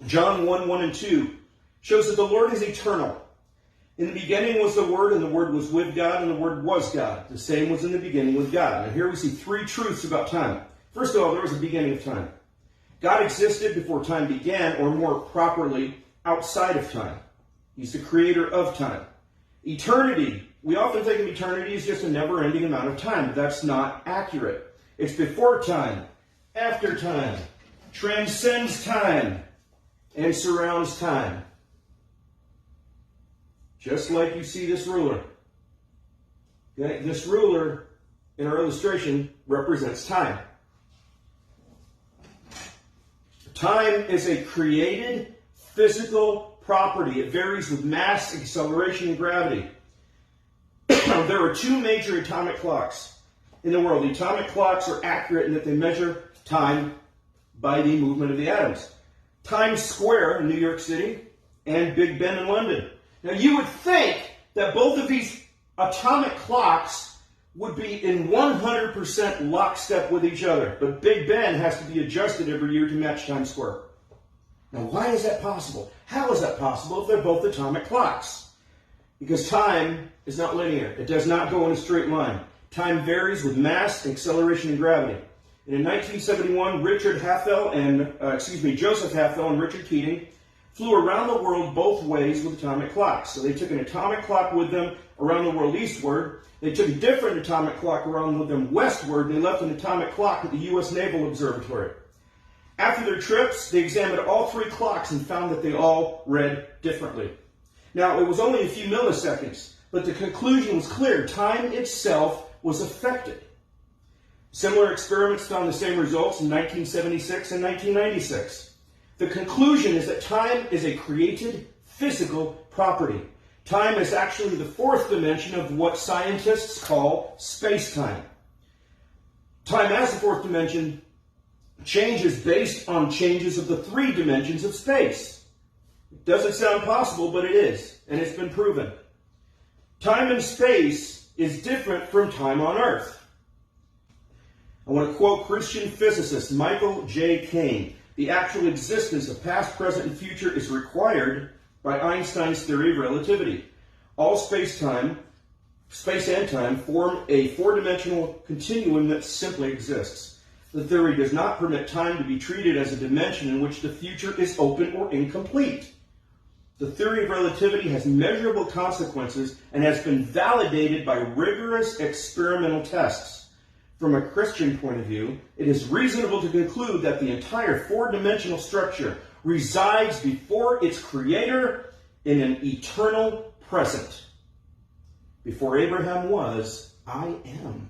John 1, and 2 shows that the Lord is eternal. In the beginning was the Word, and the Word was with God, and the Word was God. The same was in the beginning with God. Now here we see three truths about time. First of all, there was a beginning of time. God existed before time began, or more properly, outside of time. He's the creator of time. Eternity. We often think of eternity as just a never-ending amount of time, but that's not accurate. It's before time, after time, transcends time, and surrounds time. Just like you see this ruler. Okay? This ruler, in our illustration, represents time. Time is a created physical property. It varies with mass, acceleration, and gravity. There are two major atomic clocks in the world. The atomic clocks are accurate in that they measure time by the movement of the atoms. Times Square in New York City and Big Ben in London. Now you would think that both of these atomic clocks would be in 100% lockstep with each other, but Big Ben has to be adjusted every year to match Times Square. Now why is that possible? How is that possible if they're both atomic clocks? Because time is not linear. It does not go in a straight line. Time varies with mass, acceleration, and gravity. And in 1971, Joseph Haffel and Richard Keating flew around the world both ways with atomic clocks. So they took an atomic clock with them around the world eastward. They took a different atomic clock around with them westward, and they left an atomic clock at the U.S. Naval Observatory. After their trips, they examined all three clocks and found that they all read differently. Now, it was only a few milliseconds, but the conclusion was clear. Time itself was affected. Similar experiments found the same results in 1976 and 1996. The conclusion is that time is a created physical property. Time is actually the fourth dimension of what scientists call space-time. Time as the fourth dimension changes based on changes of the three dimensions of space. It doesn't sound possible, but it is, and it's been proven. Time and space is different from time on Earth. I want to quote Christian physicist Michael J. Caine. The actual existence of past, present, and future is required by Einstein's theory of relativity. All space and time form a four-dimensional continuum that simply exists. The theory does not permit time to be treated as a dimension in which the future is open or incomplete. The theory of relativity has measurable consequences and has been validated by rigorous experimental tests. From a Christian point of view, it is reasonable to conclude that the entire four-dimensional structure resides before its creator in an eternal present. Before Abraham was, I am.